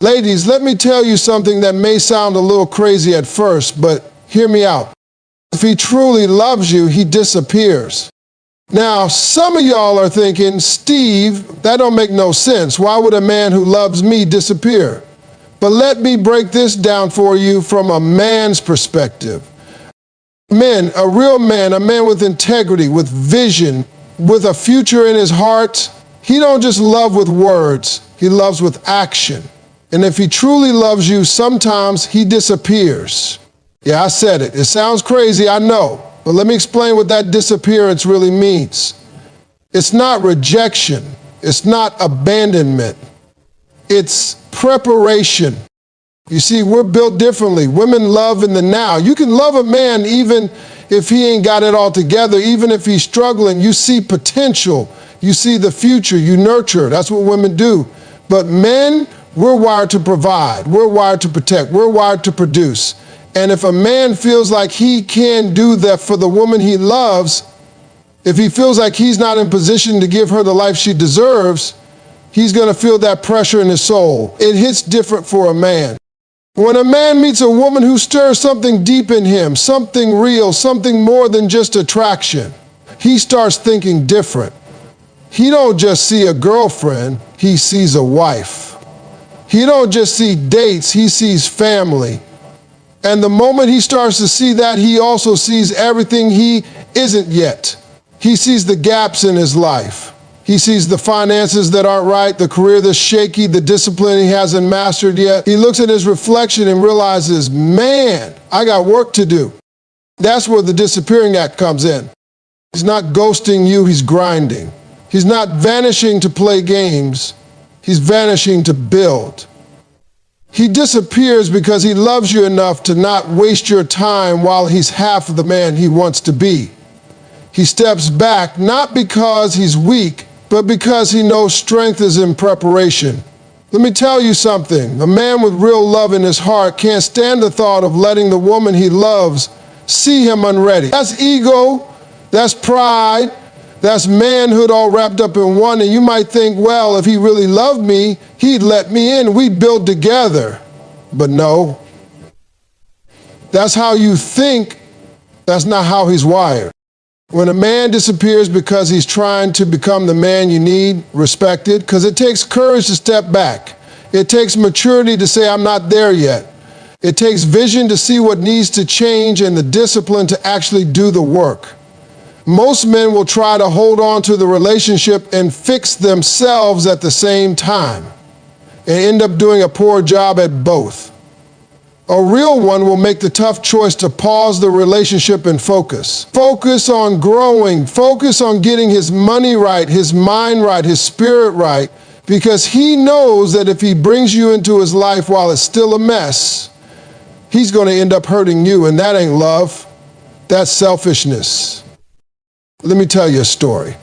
Ladies, let me tell you something that may sound a little crazy at first, but hear me out. If he truly loves you, he disappears. Now, some of y'all are thinking, Steve, that don't make no sense. Why would a man who loves me disappear? But let me break this down for you from a man's perspective. Men, a real man, a man with integrity, with vision, with a future in his heart, he don't just love with words, he loves with action. And if he truly loves you, sometimes he disappears. Yeah, I said it. It sounds crazy, I know. But let me explain what that disappearance really means. It's not rejection. It's not abandonment. It's preparation. You see, we're built differently. Women love in the now. You can love a man even if he ain't got it all together, even if he's struggling. You see potential. You see the future. You nurture. That's what women do. But men, we're wired to provide. We're wired to protect. We're wired to produce. And if a man feels like he can't do that for the woman he loves, if he feels like he's not in position to give her the life she deserves, he's going to feel that pressure in his soul. It hits different for a man. When a man meets a woman who stirs something deep in him, something real, something more than just attraction, he starts thinking different. He don't just see a girlfriend, he sees a wife. He don't just see dates, he sees family. And the moment he starts to see that, he also sees everything he isn't yet. He sees the gaps in his life. He sees the finances that aren't right, the career that's shaky, the discipline he hasn't mastered yet. He looks at his reflection and realizes, man, I got work to do. That's where the disappearing act comes in. He's not ghosting you, he's grinding. He's not vanishing to play games, he's vanishing to build. He disappears because he loves you enough to not waste your time while he's half of the man he wants to be. He steps back not because he's weak, but because he knows strength is in preparation. Let me tell you something. A man with real love in his heart can't stand the thought of letting the woman he loves see him unready. That's ego, that's pride, that's manhood all wrapped up in one. And you might think, well, if he really loved me, he'd let me in. We'd build together. But no. That's how you think. That's not how he's wired. When a man disappears because he's trying to become the man you need, respected, because it takes courage to step back. It takes maturity to say, I'm not there yet. It takes vision to see what needs to change and the discipline to actually do the work. Most men will try to hold on to the relationship and fix themselves at the same time and end up doing a poor job at both. A real one will make the tough choice to pause the relationship and focus. Focus on growing. Focus on getting his money right, his mind right, his spirit right, because he knows that if he brings you into his life while it's still a mess, he's going to end up hurting you, and that ain't love. That's selfishness. Let me tell you a story.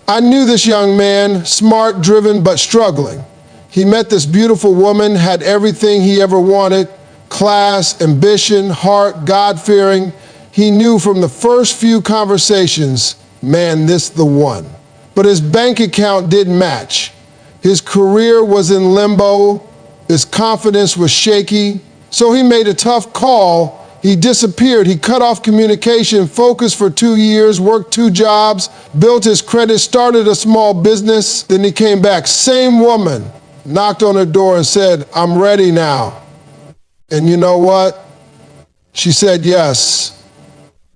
I knew this young man, smart, driven, but struggling. He met this beautiful woman, had everything he ever wanted, class, ambition, heart, God-fearing. He knew from the first few conversations, man, this the one. But his bank account didn't match. His career was in limbo. His confidence was shaky. So he made a tough call. He disappeared. He cut off communication, focused for 2 years, worked 2 jobs, built his credit, started a small business. Then he came back. Same woman knocked on her door and said, I'm ready now. And you know what? She said yes.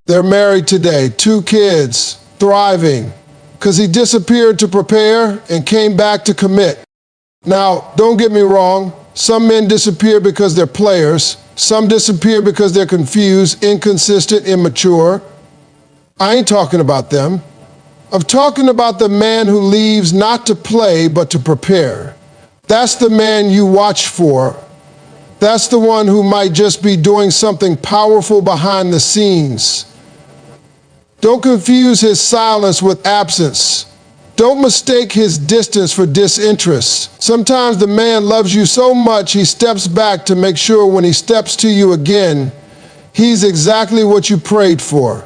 They're married today, 2 kids, thriving, because he disappeared to prepare and came back to commit. Now, don't get me wrong. Some men disappear because they're players. Some disappear because they're confused, inconsistent, immature. I ain't talking about them. I'm talking about the man who leaves not to play, but to prepare. That's the man you watch for. That's the one who might just be doing something powerful behind the scenes. Don't confuse his silence with absence. Don't mistake his distance for disinterest. Sometimes the man loves you so much he steps back to make sure when he steps to you again, he's exactly what you prayed for.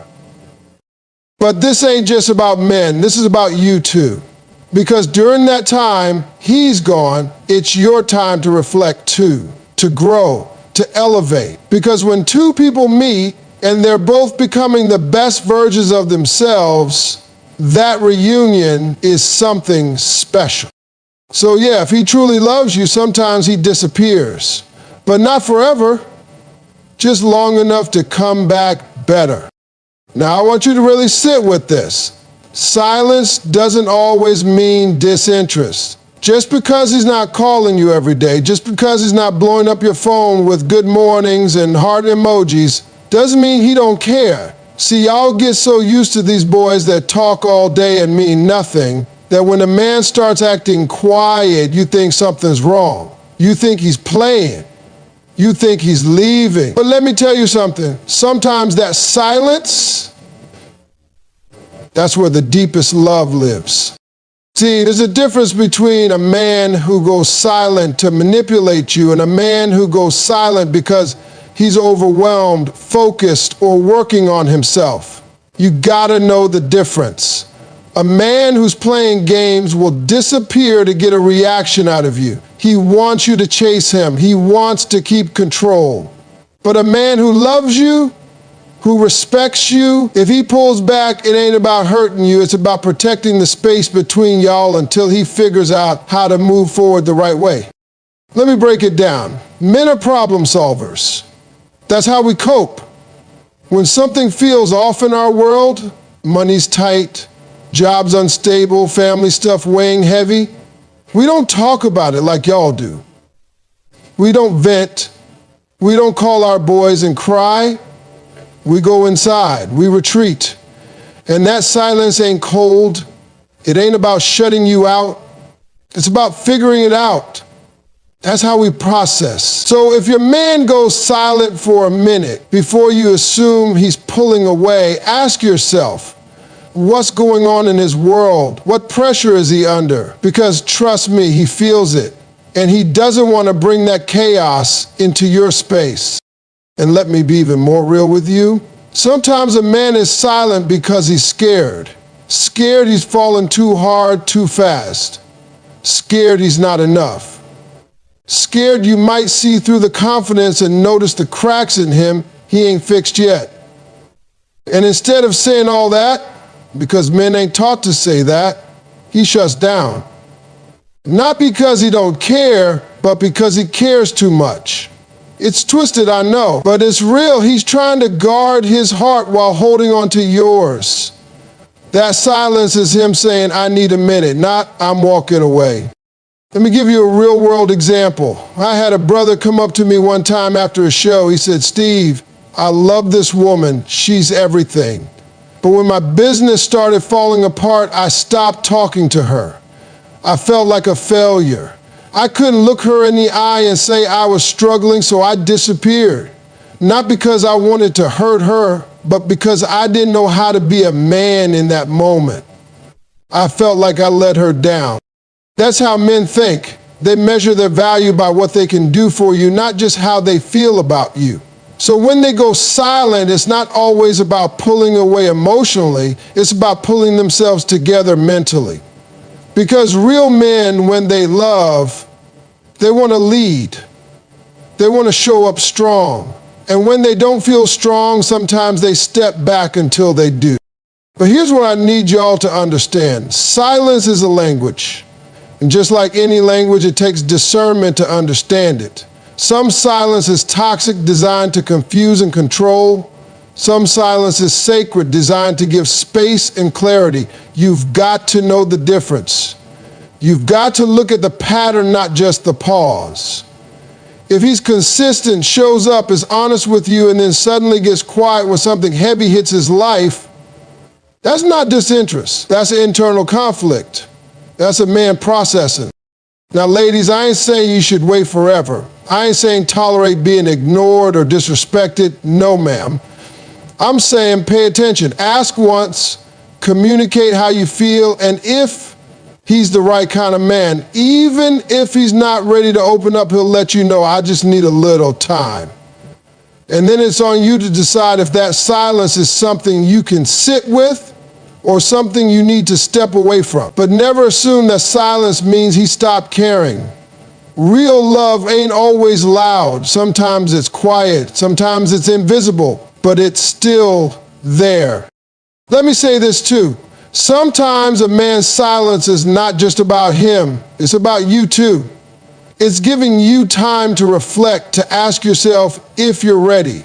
But this ain't just about men. This is about you too. Because during that time he's gone, it's your time to reflect too, to grow, to elevate. Because when two people meet and they're both becoming the best versions of themselves, that reunion is something special. So yeah, if he truly loves you, sometimes he disappears. But not forever, just long enough to come back better. Now I want you to really sit with this. Silence doesn't always mean disinterest. Just because he's not calling you every day, just because he's not blowing up your phone with good mornings and heart emojis, doesn't mean he don't care. See, y'all get so used to these boys that talk all day and mean nothing, that when a man starts acting quiet, you think something's wrong. You think he's playing. You think he's leaving. But let me tell you something. Sometimes that silence, that's where the deepest love lives. See, there's a difference between a man who goes silent to manipulate you and a man who goes silent because he's overwhelmed, focused, or working on himself. You gotta know the difference. A man who's playing games will disappear to get a reaction out of you. He wants you to chase him. He wants to keep control. But a man who loves you, who respects you, if he pulls back, it ain't about hurting you. It's about protecting the space between y'all until he figures out how to move forward the right way. Let me break it down. Men are problem solvers. That's how we cope. When something feels off in our world, money's tight, job's unstable, family stuff weighing heavy, we don't talk about it like y'all do. We don't vent. We don't call our boys and cry. We go inside. We retreat. And that silence ain't cold. It ain't about shutting you out. It's about figuring it out. That's how we process. So if your man goes silent for a minute before you assume he's pulling away, ask yourself, what's going on in his world? What pressure is he under? Because trust me, he feels it. And he doesn't want to bring that chaos into your space. And let me be even more real with you. Sometimes a man is silent because he's scared. Scared he's fallen too hard, too fast. Scared he's not enough. Scared you might see through the confidence and notice the cracks in him he ain't fixed yet. And instead of saying all that, because men ain't taught to say that, he shuts down. Not because he don't care, but because he cares too much. It's twisted, I know, but it's real. He's trying to guard his heart while holding on to yours. That silence is him saying, I need a minute, not I'm walking away. Let me give you a real world example. I had a brother come up to me one time after a show. He said, Steve, I love this woman. She's everything. But when my business started falling apart, I stopped talking to her. I felt like a failure. I couldn't look her in the eye and say I was struggling, so I disappeared. Not because I wanted to hurt her, but because I didn't know how to be a man in that moment. I felt like I let her down. That's how men think. They measure their value by what they can do for you, not just how they feel about you. So when they go silent, it's not always about pulling away emotionally, it's about pulling themselves together mentally. Because real men, when they love, they want to lead. They want to show up strong. And when they don't feel strong, sometimes they step back until they do. But here's what I need y'all to understand. Silence is a language. And just like any language, it takes discernment to understand it. Some silence is toxic, designed to confuse and control. Some silence is sacred, designed to give space and clarity. You've got to know the difference. You've got to look at the pattern, not just the pause. If he's consistent, shows up, is honest with you, and then suddenly gets quiet when something heavy hits his life, that's not disinterest. That's internal conflict. That's a man processing. Now, ladies, I ain't saying you should wait forever. I ain't saying tolerate being ignored or disrespected. No, ma'am. I'm saying pay attention. Ask once, communicate how you feel, and if he's the right kind of man, even if he's not ready to open up, he'll let you know, I just need a little time. And then it's on you to decide if that silence is something you can sit with or something you need to step away from. But never assume that silence means he stopped caring. Real love ain't always loud. Sometimes it's quiet. Sometimes it's invisible, but it's still there. Let me say this too. Sometimes a man's silence is not just about him. It's about you too. It's giving you time to reflect, to ask yourself if you're ready,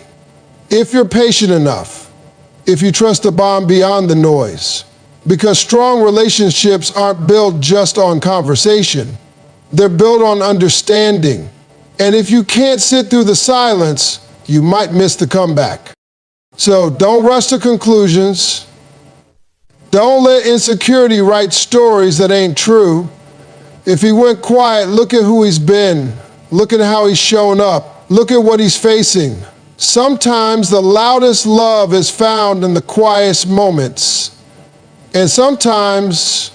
if you're patient enough, if you trust the bond beyond the noise. Because strong relationships aren't built just on conversation. They're built on understanding. And if you can't sit through the silence, you might miss the comeback. So don't rush to conclusions. Don't let insecurity write stories that ain't true. If he went quiet, look at who he's been. Look at how he's shown up. Look at what he's facing. Sometimes the loudest love is found in the quietest moments. And sometimes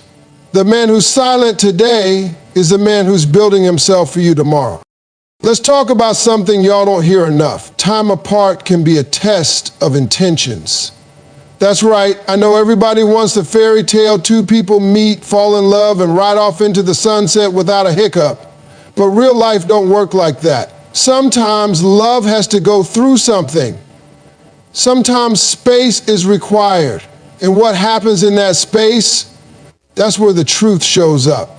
the man who's silent today is the man who's building himself for you tomorrow. Let's talk about something y'all don't hear enough. Time apart can be a test of intentions. That's right. I know everybody wants the fairy tale, two people meet, fall in love, and ride off into the sunset without a hiccup. But real life don't work like that. Sometimes love has to go through something. Sometimes space is required. And what happens in that space, that's where the truth shows up.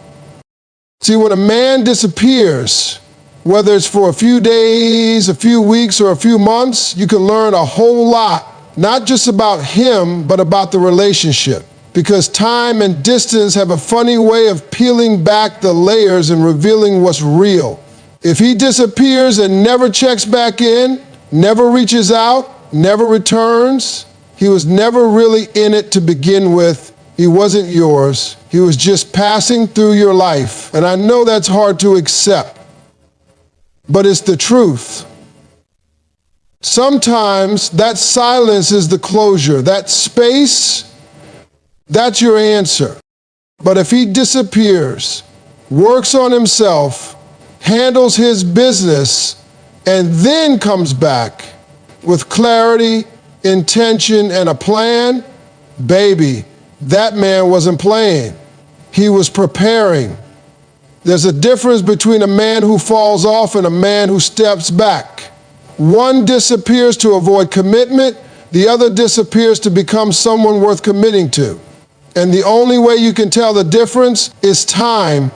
See, when a man disappears, whether it's for a few days, a few weeks, or a few months, you can learn a whole lot. Not just about him, but about the relationship. Because time and distance have a funny way of peeling back the layers and revealing what's real. If he disappears and never checks back in, never reaches out, never returns, he was never really in it to begin with. He wasn't yours. He was just passing through your life. And I know that's hard to accept, but it's the truth. Sometimes that silence is the closure. That space, that's your answer. But if he disappears, works on himself, handles his business, and then comes back with clarity, intention, and a plan, baby, that man wasn't playing. He was preparing. There's a difference between a man who falls off and a man who steps back. One disappears to avoid commitment, the other disappears to become someone worth committing to. And the only way you can tell the difference is time.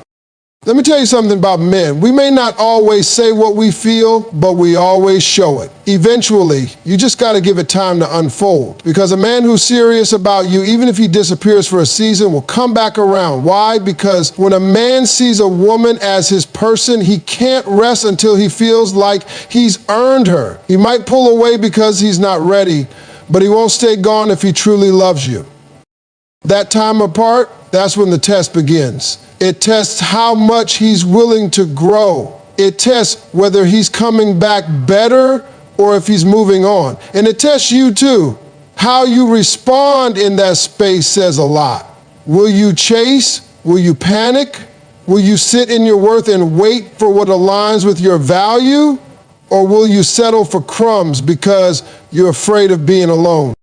Let me tell you something about men. We may not always say what we feel, but we always show it. Eventually, you just got to give it time to unfold. Because a man who's serious about you, even if he disappears for a season, will come back around. Why? Because when a man sees a woman as his person, he can't rest until he feels like he's earned her. He might pull away because he's not ready, but he won't stay gone if he truly loves you. That time apart, that's when the test begins. It tests how much he's willing to grow. It tests whether he's coming back better or if he's moving on. And it tests you too. How you respond in that space says a lot. Will you chase? Will you panic? Will you sit in your worth and wait for what aligns with your value? Or will you settle for crumbs because you're afraid of being alone?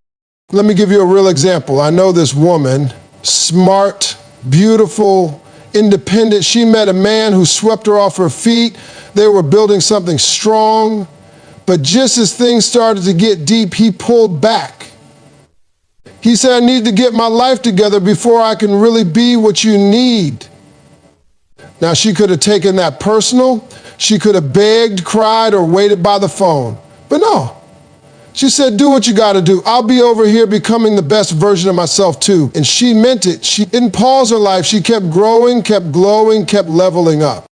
Let me give you a real example. I know this woman, smart, beautiful, independent. She met a man who swept her off her feet. They were building something strong. But just as things started to get deep, he pulled back. He said, I need to get my life together before I can really be what you need. Now, she could have taken that personal. She could have begged, cried, or waited by the phone. But no. She said, do what you got to do. I'll be over here becoming the best version of myself too. And she meant it. She didn't pause her life. She kept growing, kept glowing, kept leveling up.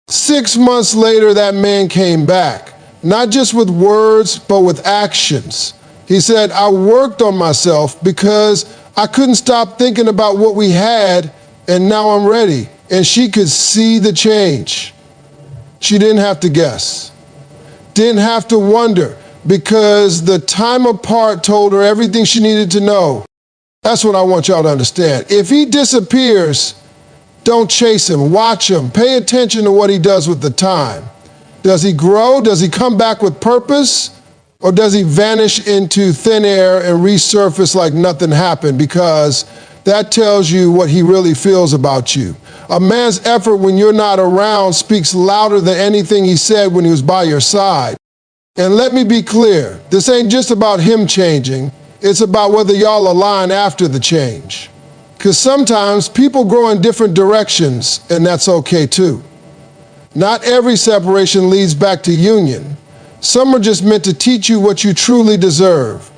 6 months later, that man came back, not just with words, but with actions. He said, I worked on myself because I couldn't stop thinking about what we had, and now I'm ready. And she could see the change. She didn't have to guess, didn't have to wonder, because the time apart told her everything she needed to know. That's what I want y'all to understand. If he disappears, don't chase him, watch him, pay attention to what he does with the time. Does he grow? Does he come back with purpose? Or does he vanish into thin air and resurface like nothing happened? Because that tells you what he really feels about you. A man's effort when you're not around speaks louder than anything he said when he was by your side. And let me be clear, this ain't just about him changing, it's about whether y'all align after the change. Because sometimes people grow in different directions, and that's okay too. Not every separation leads back to union. Some are just meant to teach you what you truly deserve.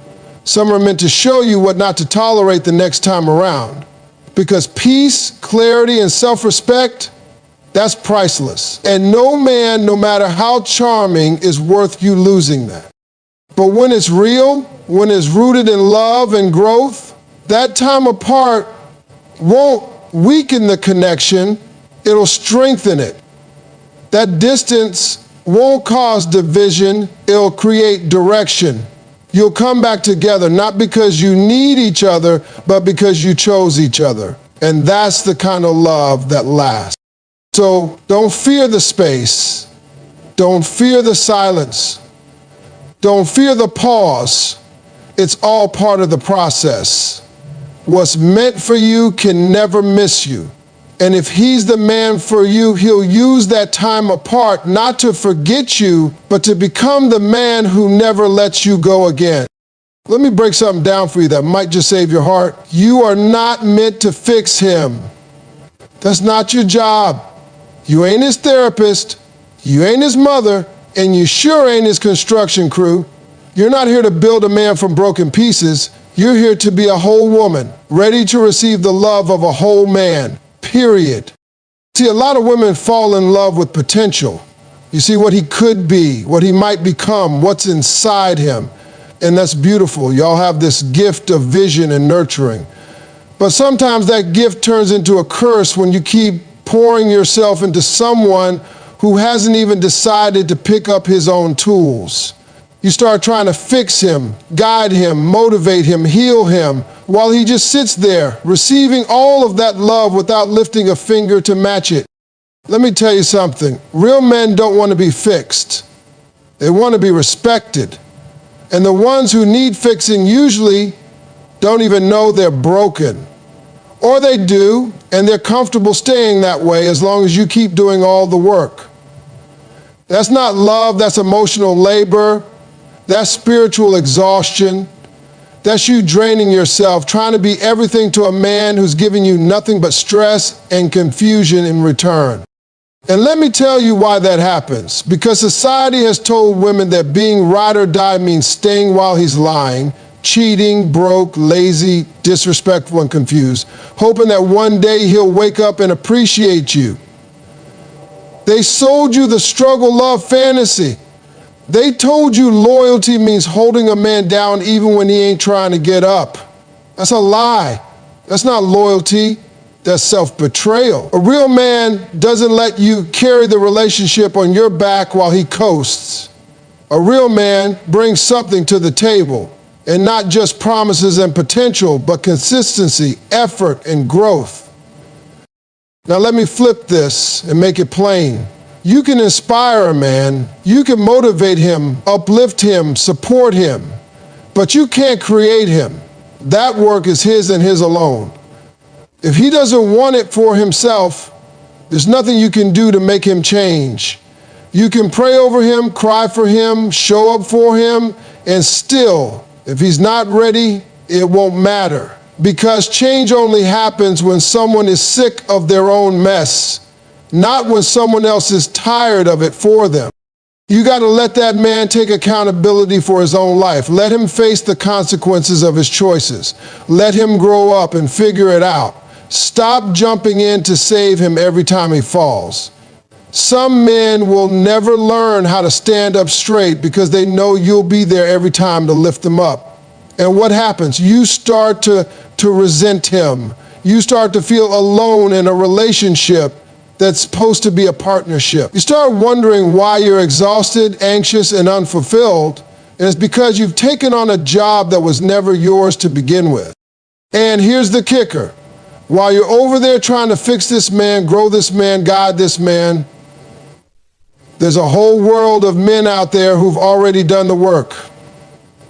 Some are meant to show you what not to tolerate the next time around. Because peace, clarity, and self-respect, that's priceless. And no man, no matter how charming, is worth you losing that. But when it's real, when it's rooted in love and growth, that time apart won't weaken the connection, it'll strengthen it. That distance won't cause division, it'll create direction. You'll come back together, not because you need each other, but because you chose each other. And that's the kind of love that lasts. So don't fear the space. Don't fear the silence. Don't fear the pause. It's all part of the process. What's meant for you can never miss you. And if he's the man for you, he'll use that time apart not to forget you, but to become the man who never lets you go again. Let me break something down for you that might just save your heart. You are not meant to fix him. That's not your job. You ain't his therapist, you ain't his mother, and you sure ain't his construction crew. You're not here to build a man from broken pieces. You're here to be a whole woman, ready to receive the love of a whole man. Period. See, a lot of women fall in love with potential. You see what he could be, what he might become, what's inside him. And that's beautiful. Y'all have this gift of vision and nurturing. But sometimes that gift turns into a curse when you keep pouring yourself into someone who hasn't even decided to pick up his own tools. You start trying to fix him, guide him, motivate him, heal him, while he just sits there, receiving all of that love without lifting a finger to match it. Let me tell you something. Real men don't want to be fixed. They want to be respected. And the ones who need fixing usually don't even know they're broken. Or they do, and they're comfortable staying that way as long as you keep doing all the work. That's not love, that's emotional labor. That's spiritual exhaustion. That's you draining yourself, trying to be everything to a man who's giving you nothing but stress and confusion in return. And let me tell you why that happens. Because society has told women that being ride or die means staying while he's lying, cheating, broke, lazy, disrespectful, and confused, hoping that one day he'll wake up and appreciate you. They sold you the struggle love fantasy. They told you loyalty means holding a man down even when he ain't trying to get up. That's a lie. That's not loyalty. That's self-betrayal. A real man doesn't let you carry the relationship on your back while he coasts. A real man brings something to the table, and not just promises and potential, but consistency, effort, and growth. Now let me flip this and make it plain. You can inspire a man, you can motivate him, uplift him, support him, but you can't create him. That work is his and his alone. If he doesn't want it for himself, there's nothing you can do to make him change. You can pray over him, cry for him, show up for him, and still, if he's not ready, it won't matter. Because change only happens when someone is sick of their own mess, not when someone else is tired of it for them. You got to let that man take accountability for his own life. Let him face the consequences of his choices. Let him grow up and figure it out. Stop jumping in to save him every time he falls. Some men will never learn how to stand up straight because they know you'll be there every time to lift them up. And what happens? You start to resent him. You start to feel alone in a relationship that's supposed to be a partnership. You start wondering why you're exhausted, anxious, and unfulfilled, and it's because you've taken on a job that was never yours to begin with. And here's the kicker. While you're over there trying to fix this man, grow this man, guide this man, there's a whole world of men out there who've already done the work.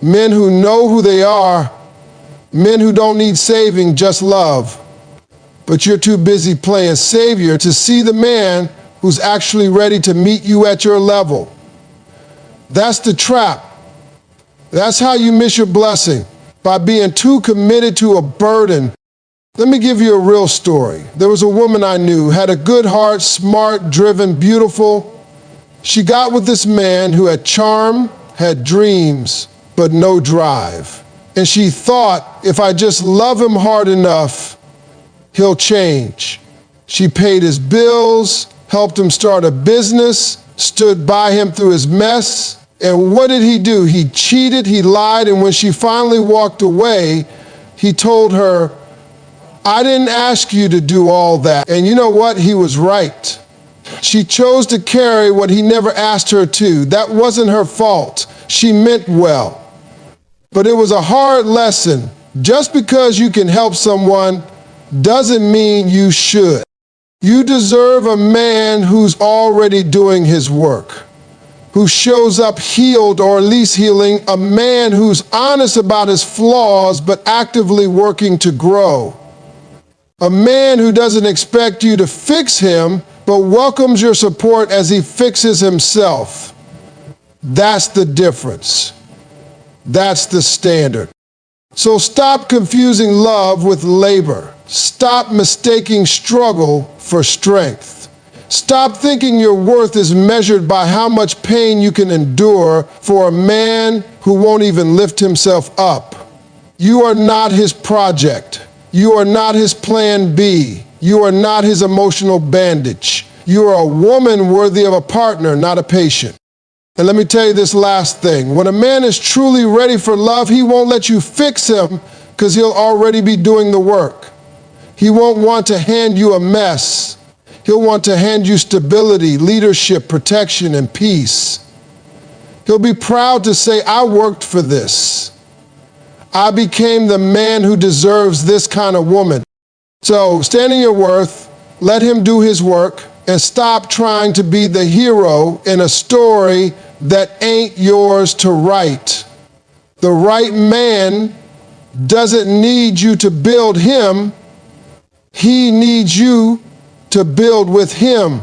men who know who they are, men who don't need saving, just love. But you're too busy playing savior to see the man who's actually ready to meet you at your level. That's the trap. That's how you miss your blessing, by being too committed to a burden. Let me give you a real story. There was a woman I knew, had a good heart, smart, driven, beautiful. She got with this man who had charm, had dreams, but no drive. And she thought, if I just love him hard enough, he'll change. She paid his bills, helped him start a business, stood by him through his mess. And what did he do? He cheated, he lied, and when she finally walked away, he told her, I didn't ask you to do all that. And you know what? He was right. She chose to carry what he never asked her to. That wasn't her fault. She meant well. But it was a hard lesson. Just because you can help someone doesn't mean you should. You deserve a man who's already doing his work, who shows up healed or at least healing, a man who's honest about his flaws but actively working to grow. A man who doesn't expect you to fix him but welcomes your support as he fixes himself. That's the difference. That's the standard. So stop confusing love with labor. Stop mistaking struggle for strength. Stop thinking your worth is measured by how much pain you can endure for a man who won't even lift himself up. You are not his project. You are not his plan B. You are not his emotional bandage. You are a woman worthy of a partner, not a patient. And let me tell you this last thing. When a man is truly ready for love, he won't let you fix him because he'll already be doing the work. He won't want to hand you a mess. He'll want to hand you stability, leadership, protection, and peace. He'll be proud to say, I worked for this. I became the man who deserves this kind of woman. So stand in your worth, let him do his work, and stop trying to be the hero in a story that ain't yours to write. The right man doesn't need you to build him. He needs you to build with him.